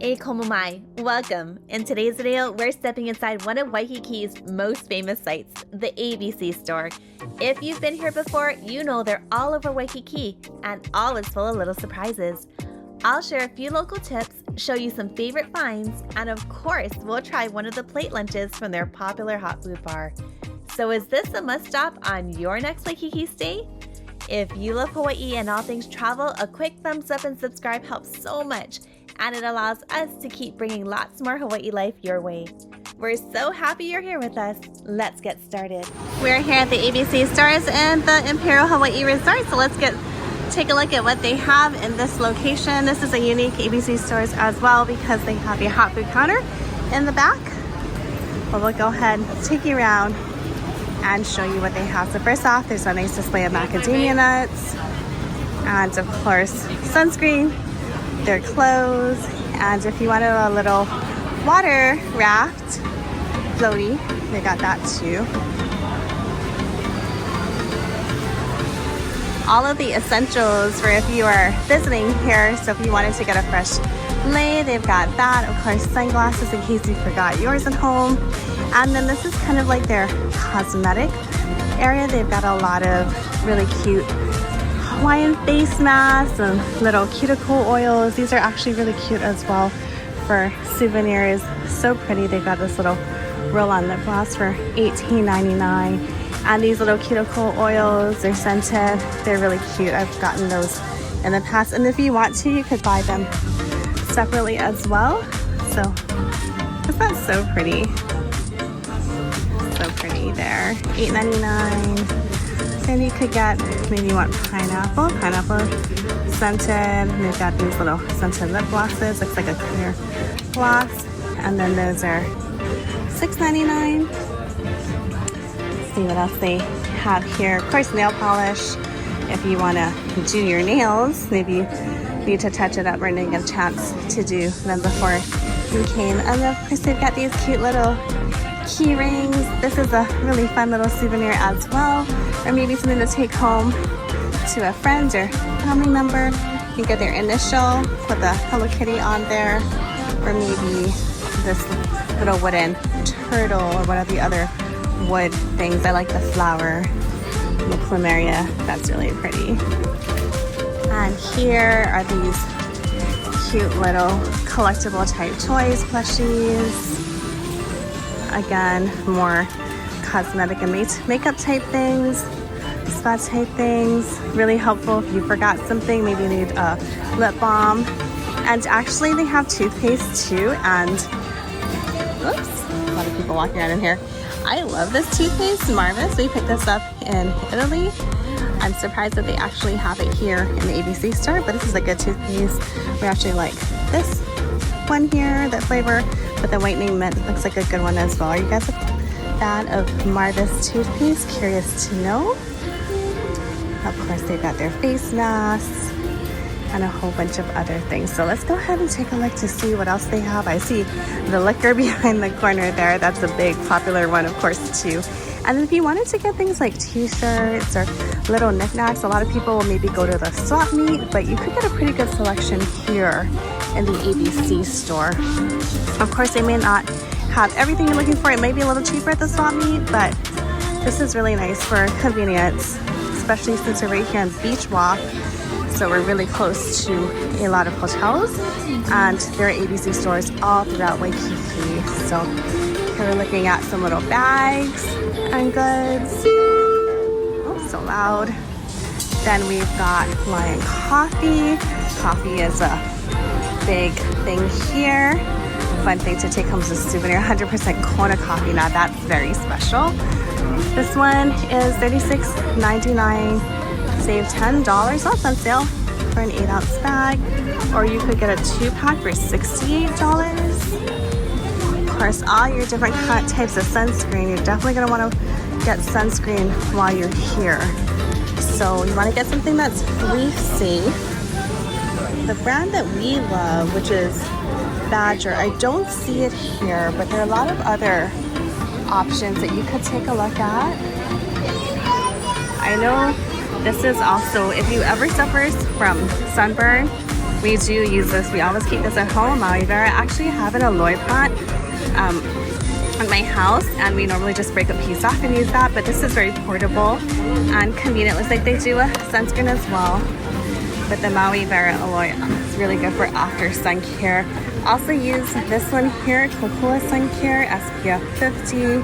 Hey komo mai, welcome. In today's video, we're stepping inside one of Waikiki's most famous sites, the ABC store. If you've been here before, you know they're all over Waikīkī and always full of little surprises. I'll share a few local tips, show you some favorite finds, and of course, we'll try one of the plate lunches from their popular hot food bar. So is this a must stop on your next Waikīkī stay? If you love Hawaii and all things travel, a quick thumbs up and subscribe helps so much, and it allows us to keep bringing lots more Hawaii life your way. We're so happy you're here with us. Let's get started. We're here at the ABC stores and the Imperial Hawaii Resort, so let's take a look at what they have in this location. This is a unique ABC stores as well because they have a hot food counter in the back. But we'll go ahead and take you around and show you what they have. So first off, there's a nice display of macadamia nuts and of course sunscreen, their clothes, and if you wanted a little water raft floaty, they got that too. All of the essentials for if you are visiting here, so if you wanted to get a fresh lei, they've got that. Of course, sunglasses in case you forgot yours at home. And then this is kind of like their cosmetic area. They've got a lot of really cute Hawaiian face masks and little cuticle oils. These are actually really cute as well for souvenirs. So pretty. They've got this little roll-on lip gloss for $18.99. And these little cuticle oils, they're scented. They're really cute. I've gotten those in the past. And if you want to, you could buy them separately as well. So, isn't that so pretty? So pretty there. $8.99. And you could get, maybe you want pineapple scented. And they've got these little scented lip glosses. Looks like a clear gloss. And then those are $6.99. See what else they have here. Of course, nail polish. If you want to do your nails, maybe you need to touch it up or didn't get a chance to do them before you came. And of course, they've got these cute little key rings. This is a really fun little souvenir as well, or maybe something to take home to a friend or family member. You get their initial, put the Hello Kitty on there, or maybe this little wooden turtle or one of the other wood things. I like the flower in the plumeria. That's really pretty. And here are these cute little collectible type toys, plushies. Again, more cosmetic and makeup type things, spa type things. Really helpful if you forgot something, maybe you need a lip balm. And actually they have toothpaste too, and oops, a lot of people walking around in here. I love this toothpaste, Marvis. We picked this up in Italy. I'm surprised that they actually have it here in the ABC store, but this is a good toothpaste. We actually like this one here, that flavor, but the whitening mint looks like a good one as well. Are you guys a fan of Marvis toothpaste? Curious to know. Of course, they've got their face masks and a whole bunch of other things. So let's go ahead and take a look to see what else they have. I see the liquor behind the corner there. That's a big popular one, of course, too. And if you wanted to get things like t-shirts or little knickknacks, a lot of people will maybe go to the swap meet, but you could get a pretty good selection here in the ABC store. Of course, they may not have everything you're looking for. It may be a little cheaper at the swap meet, but this is really nice for convenience, especially since we're right here on Beach Walk. So we're really close to a lot of hotels, and there are ABC stores all throughout Waikīkī. So here we're looking at some little bags and goods. Oh, so loud. Then we've got Lion Coffee. Coffee is a big thing here. Fun thing to take home as a souvenir. 100% Kona coffee. Now that's very special. This one is $36.99. Save $10 off on sale for an 8-ounce bag, or you could get a 2-pack for $68. Of course, all your different types of sunscreen. You're definitely going to want to get sunscreen while you're here. So you want to get something that's reef safe. The brand that we love, which is Badger, I don't see it here, but there are a lot of other options that you could take a look at. I know this is also, if you ever suffer from sunburn, we do use this. We always keep this at home. Maui Vera. I actually have an aloe plant at my house, and we normally just break a piece off and use that, but this is very portable and convenient. Looks like they do a sunscreen as well, but the Maui Vera aloe is really good for after sun care. Also use this one here, Cocoa Sun Care SPF 50,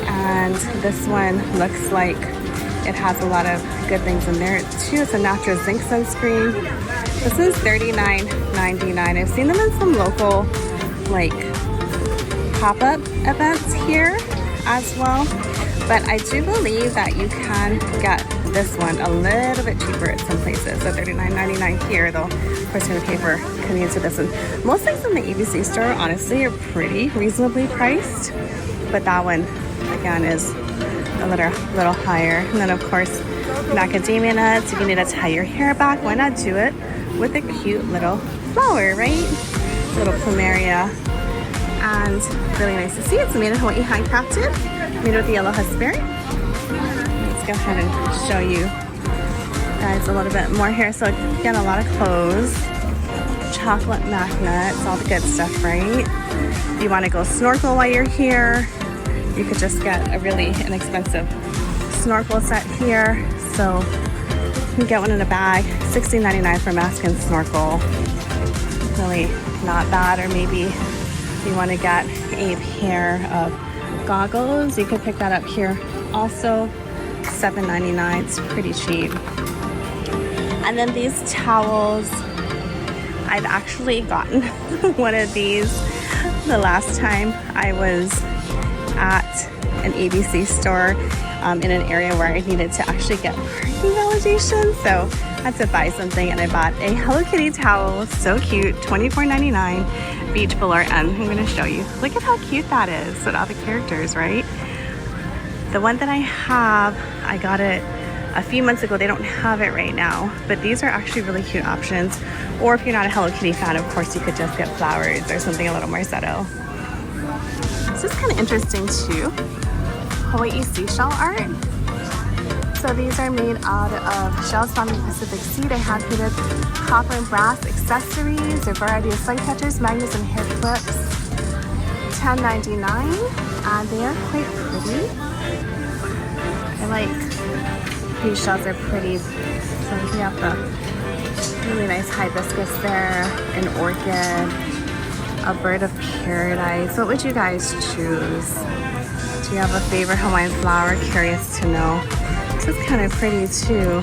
and this one looks like it has a lot of good things in there too. It's a natural zinc sunscreen. This is $39.99. I've seen them in some local like pop-up events here as well, but I do believe that you can get this one a little bit cheaper at some places. So $39.99 here, though of course you're gonna pay for convenience of this one. Most things in the ABC store honestly are pretty reasonably priced, but that one again is a little higher. And then of course macadamia nuts. If you need to tie your hair back, why not do it with a cute little flower, right? Little plumeria. And really nice to see. It's made in Hawaii, handcrafted, made with the aloha spirit. Let's go ahead and show you guys a little bit more here. So again, a lot of clothes, chocolate magnets, all the good stuff, right? If you want to go snorkel while you're here, you could just get a really inexpensive snorkel set here. So you can get one in a bag, $16.99 for mask and snorkel. Really not bad. Or maybe if you want to get a pair of goggles, you could pick that up here. Also $7.99. It's pretty cheap. And then these towels, I've actually gotten one of these the last time I was at an ABC store in an area where I needed to actually get parking validation. So I had to buy something, and I bought a Hello Kitty towel. So cute, $24.99, beach below, and I'm gonna show you. Look at how cute that is with all the characters, right? The one that I have, I got it a few months ago. They don't have it right now, but these are actually really cute options. Or if you're not a Hello Kitty fan, of course, you could just get flowers or something a little more subtle. This is kind of interesting too. Hawaii seashell art. So these are made out of shells found in the Pacific Sea. They have heated copper and brass accessories, a variety of slide catchers, magnets, and hair clips. $10.99, and they are quite pretty. I like these shells, are pretty. So we have the really nice hibiscus there, an orchid, a bird of paradise. What would you guys choose? Do you have a favorite Hawaiian flower? Curious to know. This is kind of pretty too.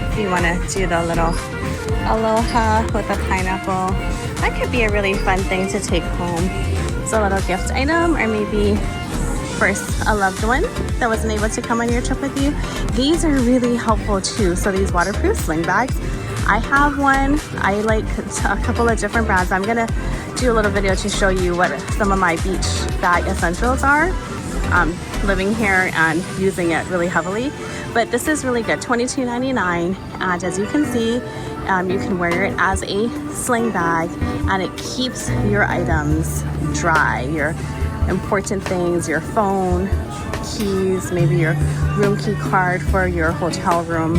If you want to do the little aloha with a pineapple, that could be a really fun thing to take home. It's a little gift item, or maybe for a loved one that wasn't able to come on your trip with you. These are really helpful too. So these waterproof sling bags, I have one. I like a couple of different brands. I'm gonna do a little video to show you what some of my beach bag essentials are. Living here and using it really heavily, but this is really good. $22.99, and as you can see, you can wear it as a sling bag, and it keeps your items dry, your important things, your phone, keys, maybe your room key card for your hotel room.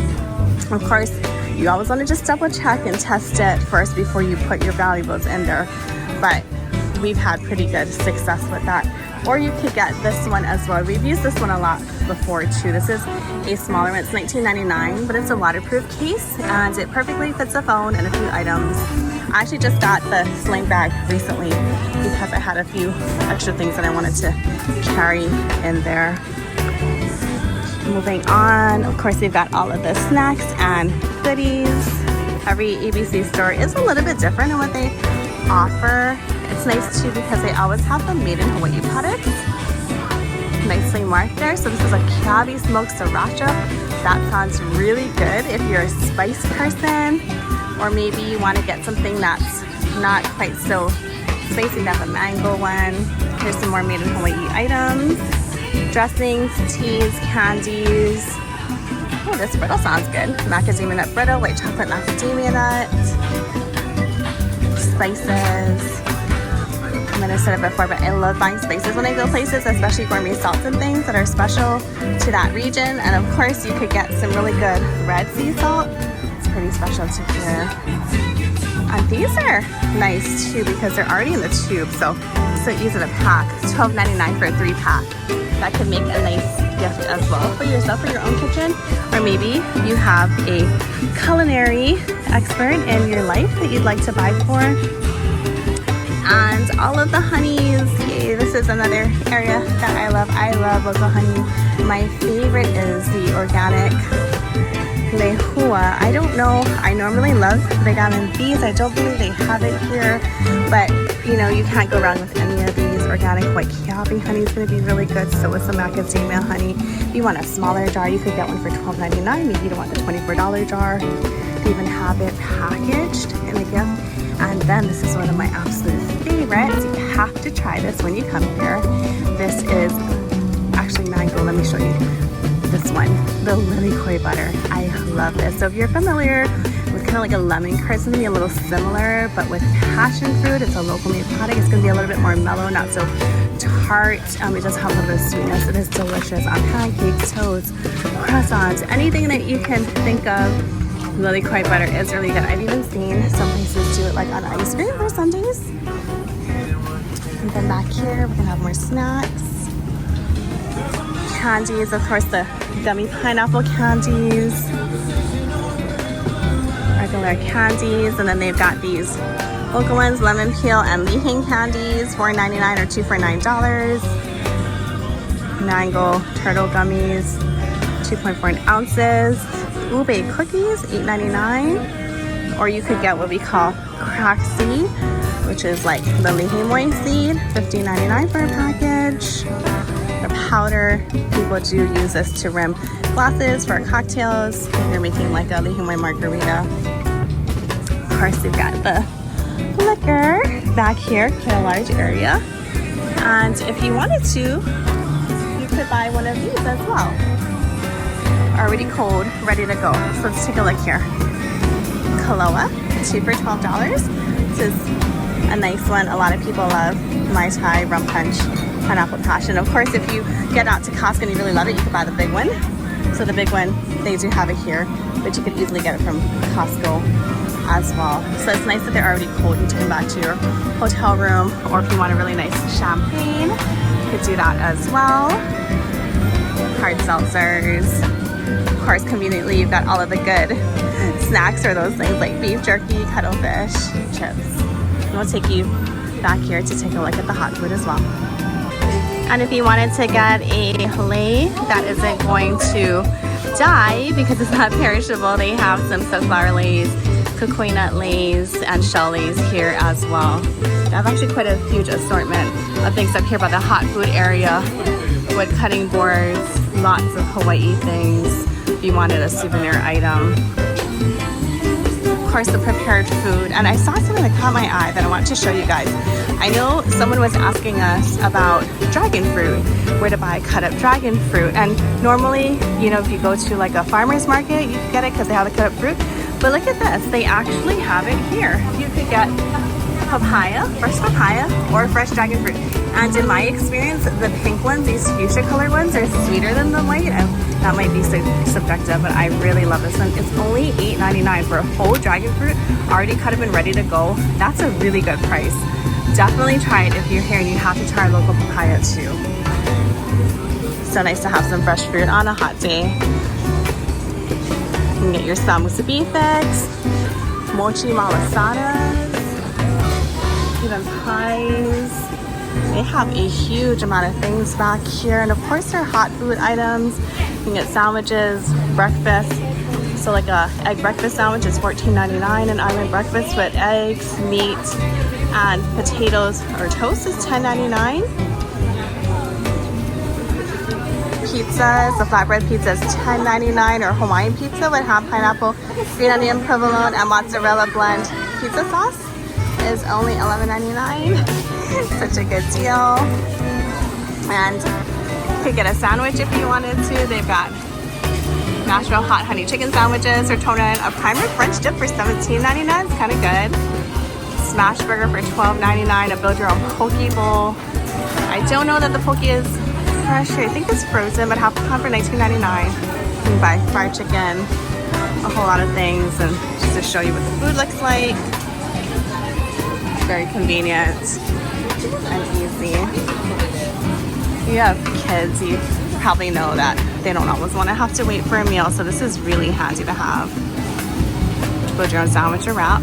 Of course, you always want to just double check and test it first before you put your valuables in there, but we've had pretty good success with that. Or you could get this one as well. We've used this one a lot before too. This is a smaller one. It's $19.99, but it's a waterproof case, and it perfectly fits a phone and a few items. I actually just got the sling bag recently because I had a few extra things that I wanted to carry in there. Moving on, of course, we've got all of the snacks and goodies. Every ABC store is a little bit different in what they offer. It's nice too because they always have the made in Hawaii products nicely marked there. So this is a Kiabi smoked sriracha. That sounds really good if you're a spice person, or maybe you want to get something that's not quite so spicy. We have a mango one. Here's some more made in Hawaii items. Dressings, teas, candies. Oh, this brittle sounds good. Macadamia nut brittle, white chocolate macadamia nut. Spices. I'm gonna said it before, but I love buying spices when I go places, especially gourmet salts and things that are special to that region. And of course, you could get some really good red sea salt. It's pretty special to here. And these are nice too because they're already in the tube, so easy to pack. $12.99 for a 3-pack. That could make a nice gift as well for yourself for your own kitchen. Or maybe you have a culinary expert in your life that you'd like to buy for. And all of the honeys, yay, this is another area that I love. I love local honey. My favorite is the organic lehua. I don't know, I normally love vegan bees. I don't believe they have it here, but you know, you can't go wrong with any of these. Organic Waikīkī honey is going to be really good. So is some macadamia honey. If you want a smaller jar, you could get one for $12.99. Maybe you don't want the $24 jar. They even have it packaged in a gift. And then this is one of my absolute favorites. You have to try this when you come here. This is actually mango. Let me show you this one, the lily koi butter. I love this. So if you're familiar with kind of like a lemon curd, it's going to be a little similar, but with passion fruit. It's a local made product. It's going to be a little bit more mellow, not so tart. It does have a little bit of sweetness. It is delicious on pancakes, toasts, croissants, anything that you can think of. Lily koi butter is really good. I've even seen some places do it like on ice cream for Sundays. And then back here, we're gonna have more snacks. Candies, of course, the gummy pineapple candies. Regular candies, and then they've got these local ones, lemon peel and lihing candies, $4.99 or 2 for $9. Mango turtle gummies, 2.4 ounces. Ube cookies, $8.99. Or you could get what we call crack seed, which is like the lihimoi seed, $15.99 for a package. The powder, people do use this to rim glasses for cocktails if you're making like a lihimoi margarita. Of course, you've got the liquor back here, quite a large area. And if you wanted to, you could buy one of these as well. Already cold, ready to go. So let's take a look here. Kaloa, 2 for $12. This is a nice one. A lot of people love Mai Tai, rum punch, pineapple passion. Of course, if you get out to Costco and you really love it, you can buy the big one. So the big one, they do have it here, but you could easily get it from Costco as well. So it's nice that they're already cold. You take them back to your hotel room, or if you want a really nice champagne, you could do that as well. Hard seltzers. Of course, conveniently, you've got all of the good snacks or those things like beef jerky, cuttlefish, chips. And we'll take you back here to take a look at the hot food as well. And if you wanted to get a lei that isn't going to die because it's not perishable, they have some sunflower leis, kukui nut leis, and shell leis here as well. They have actually quite a huge assortment of things up here by the hot food area. Wood cutting boards, lots of Hawaii things. If you wanted a souvenir item. Of course, the prepared food. And I saw something that caught my eye that I want to show you guys. I know someone was asking us about dragon fruit, where to buy cut up dragon fruit. And normally, you know, if you go to like a farmer's market, you can get it because they have the cut up fruit. But look at this, they actually have it here. You could get papaya, fresh papaya, or fresh dragon fruit. And in my experience, the pink ones, these fuchsia colored ones, are sweeter than the white. And that might be subjective, but I really love this one. It's only $8.99 for a whole dragon fruit, already cut up and ready to go. That's a really good price. Definitely try it if you're here, and you have to try local papaya too. So nice to have some fresh fruit on a hot day. You can get your samusa beef fix, mochi malasadas, even pies. They have a huge amount of things back here, and of course they're hot food items. You can get sandwiches, breakfast. So like a egg breakfast sandwich is $14.99, an island breakfast with eggs, meat, and potatoes or toast is $10.99. Pizzas, the flatbread pizza is $10.99, or Hawaiian pizza would have pineapple, green onion, provolone, and mozzarella blend pizza sauce is only $11.99. Such a good deal. And you could get a sandwich if you wanted to. They've got Nashville hot honey chicken sandwiches or tuna and a primer French dip for $17.99. It's kind of good. Smash burger for $12.99. A build your own poke bowl. I don't know that the poke is fresh. I think it's frozen, but half a pound for $19.99. You can buy fried chicken, a whole lot of things, and just to show you what the food looks like. Very convenient and easy. If you have kids, you probably know that they don't always want to have to wait for a meal, so this is really handy to have. Build your own sandwich or wrap.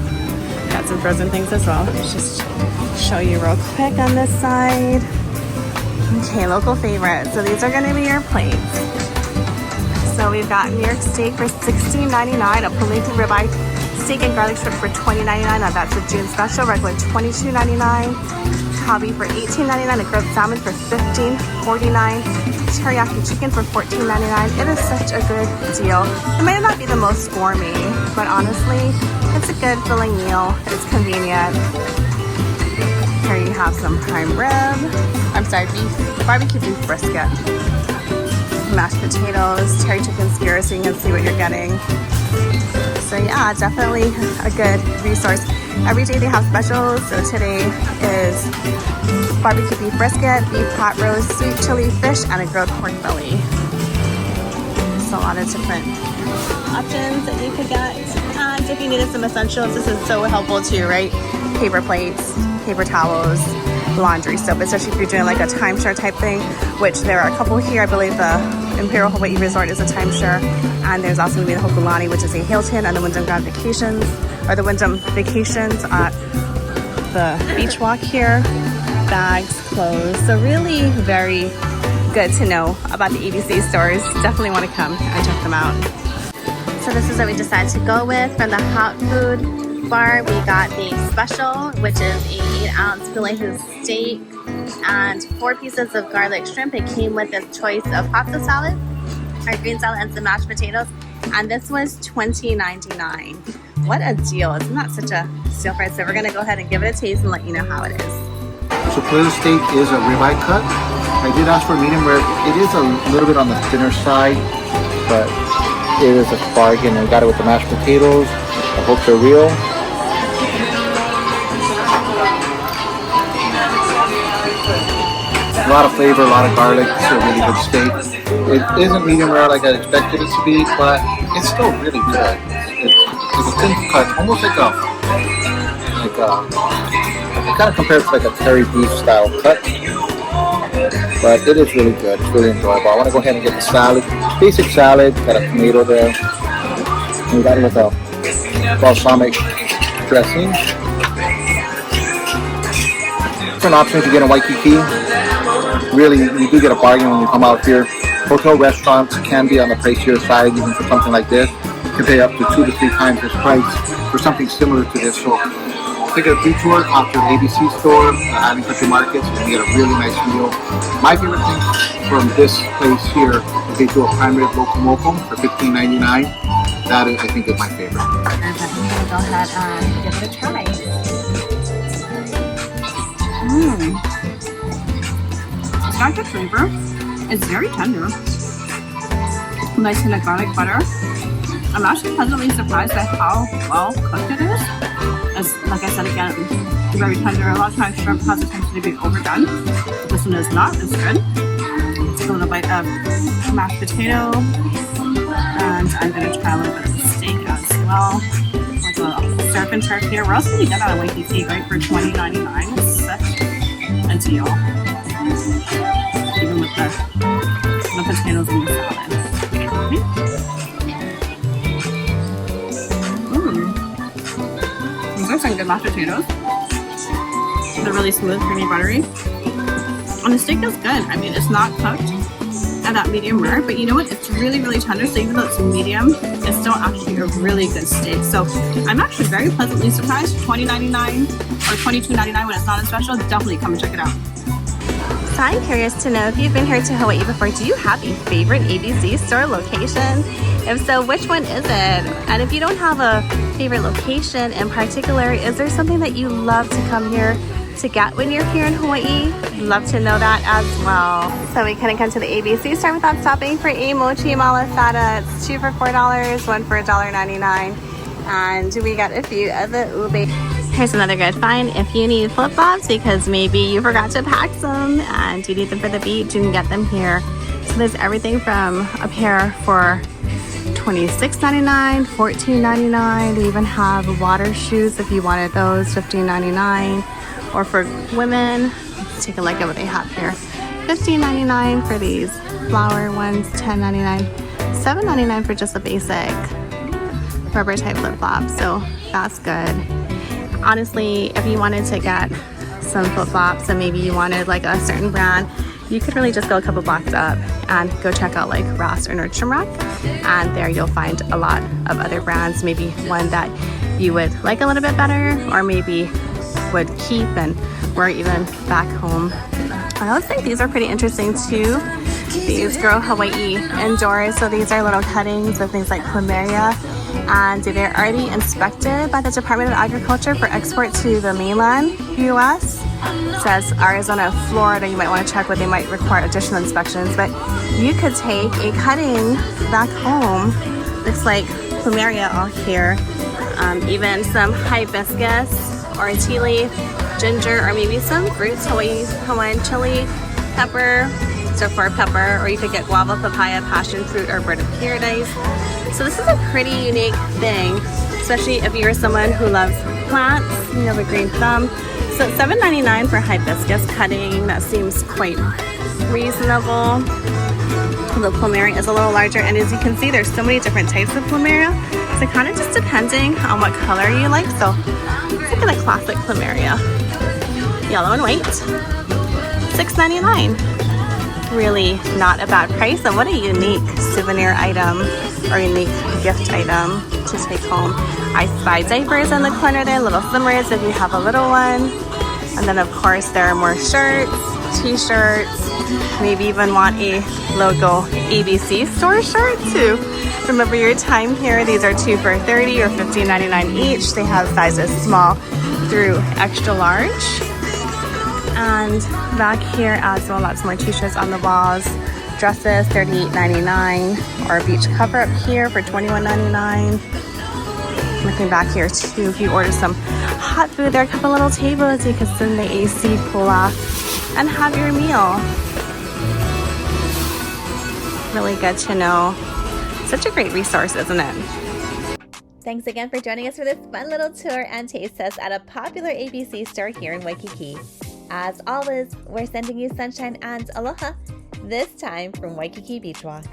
Got some frozen things as well. Let's just show you real quick on this side. Okay, local favorite. So these are going to be your plates. So we've got New York steak for $16.99, a pulled ribeye steak and garlic shrimp for $20.99. Now that's a June special, regular $22.99. Hobby for $18.99, a grilled salmon for $15.49, teriyaki chicken for $14.99. It is such a good deal. It might not be the most gourmet, but honestly, it's a good filling meal. It's convenient. Here you have some prime rib. I'm sorry, barbecue beef brisket. Mashed potatoes, terry chicken skewers, so you can see what you're getting. So yeah, definitely a good resource. Every day they have specials. So today is barbecue beef brisket, beef pot roast, sweet chili fish, and a grilled pork belly. Just a lot of different options that you could get. And if you needed some essentials, this is so helpful too, right? Paper plates, paper towels, laundry soap, especially if you're doing like a timeshare type thing, which there are a couple here. I believe the Imperial Hawaii Resort is a timeshare, and there's also going to be the Hokulani, which is a Hilton, and the Wyndham Grand Vacations, or the Wyndham Vacations at the beach walk here. Bags, clothes, so really very good to know about the ABC stores. Definitely want to come and check them out. So this is what we decided to go with from the hot food bar. We got the special, which is a 8-ounce filet steak and 4 pieces of garlic shrimp. It came with a choice of pasta salad, or green salad, and some mashed potatoes. And this was $20.99. What a deal. Isn't that such a steal price? So we're going to go ahead and give it a taste and let you know how it is. So filet steak is a ribeye cut. I did ask for medium rare. It is a little bit on the thinner side, but it is a bargain. I got it with the mashed potatoes. I hope they're real. A lot of flavor, a lot of garlic. It's a really good steak. It isn't medium rare like I expected it to be, but it's still really good. It's a thin cut, almost like a it kind of compares to like a curry beef style cut, but it is really good. It's really enjoyable. I want to go ahead and get the salad. Basic salad, got a tomato there. And we got it with a balsamic dressing. Different options you get in Waikīkī. Really, you do get a bargain when you come out here. Hotel restaurants can be on the pricier side, even for something like this. You can pay up to 2 to 3 times this price for something similar to this. So take a detour out to the ABC store, Island Country Markets, and you get a really nice meal. My favorite thing from this place here is they do a prime rib komo for $15.99. That is, I think, is my favorite. I'm going to go ahead and give it a try. It's got good flavor. It's very tender. Nice hint of garlic butter. I'm actually pleasantly surprised at how well cooked it is. As, like I said again, very tender. A lot of times shrimp has a tendency to be overdone. This one is not. It's good. Let's take a little bite of mashed potato. And I'm going to try a little bit of the steak as well. Like a little surf and turf here. We're also going to get that at Waikīkī, right, for $20.99. It's such a deal. Even with the potatoes and the salad. These are some good mashed potatoes. They're really smooth, creamy, buttery. And the steak is good. I mean, it's not cooked at that medium rare, but you know what? It's really, really tender. So even though it's medium, it's still actually a really good steak. So I'm actually very pleasantly surprised. $20.99 or $22.99 when it's not on special. Definitely come and check it out. So I'm curious to know if you've been here to Hawaii before, do you have a favorite ABC store location? If so, which one is it? And if you don't have a favorite location in particular, is there something that you love to come here to get when you're here in Hawaii? Love to know that as well. So we couldn't come to the ABC store without stopping for a mochi malasada. It's 2 for $4, 1 for $1.99. And we got a few of the ube. Here's another good find if you need flip-flops because maybe you forgot to pack some and you need them for the beach, you can get them here. So there's everything from a pair for $26.99, $14.99. They even have water shoes if you wanted those, $15.99. Or for women, let's take a look at what they have here. $15.99 for these flower ones, $10.99, $7.99 for just a basic rubber type flip-flop. So that's good. Honestly, if you wanted to get some flip-flops and maybe you wanted like a certain brand, you could really just go a couple blocks up and go check out like Ross or Nordstrom Rack, and there you'll find a lot of other brands, maybe one that you would like a little bit better or maybe would keep and wear even back home. I also think these are pretty interesting too. These grow Hawaii indoors, so these are little cuttings of things like plumeria, and they're already inspected by the Department of Agriculture for export to the mainland US. It says Arizona, Florida, you might want to check what they might require additional inspections, but you could take a cutting back home. Looks like plumeria all here, even some hibiscus or tea leaf, ginger, or maybe some fruits, Hawaiian chili, pepper, so for pepper, or you could get guava, papaya, passion fruit, or bird of paradise. So this is a pretty unique thing, especially if you're someone who loves plants, you have a green thumb. So $7.99 for hibiscus cutting, that seems quite reasonable. The plumeria is a little larger, and as you can see, there's so many different types of plumeria, so kind of just depending on what color you like. So let's look at a classic plumeria, yellow and white, $6.99. Really not a bad price, and what a unique souvenir item or unique gift item to take home. I spy diapers in the corner there, little slimmers if you have a little one. And then of course there are more shirts, t-shirts, maybe even want a logo ABC store shirt to remember your time here. These are 2 for $30 or $15.99 each. They have sizes small through extra large. And back here as well, lots more t-shirts on the walls. Dresses, $38.99, or a beach cover up here for $21.99. Looking back here too, if you order some hot food, there are a couple little tables you can sit in the AC, pull off, and have your meal. Really good to know. Such a great resource, isn't it? Thanks again for joining us for this fun little tour and taste test at a popular ABC store here in Waikīkī. As always, we're sending you sunshine and aloha, this time from Waikīkī Beach Walk.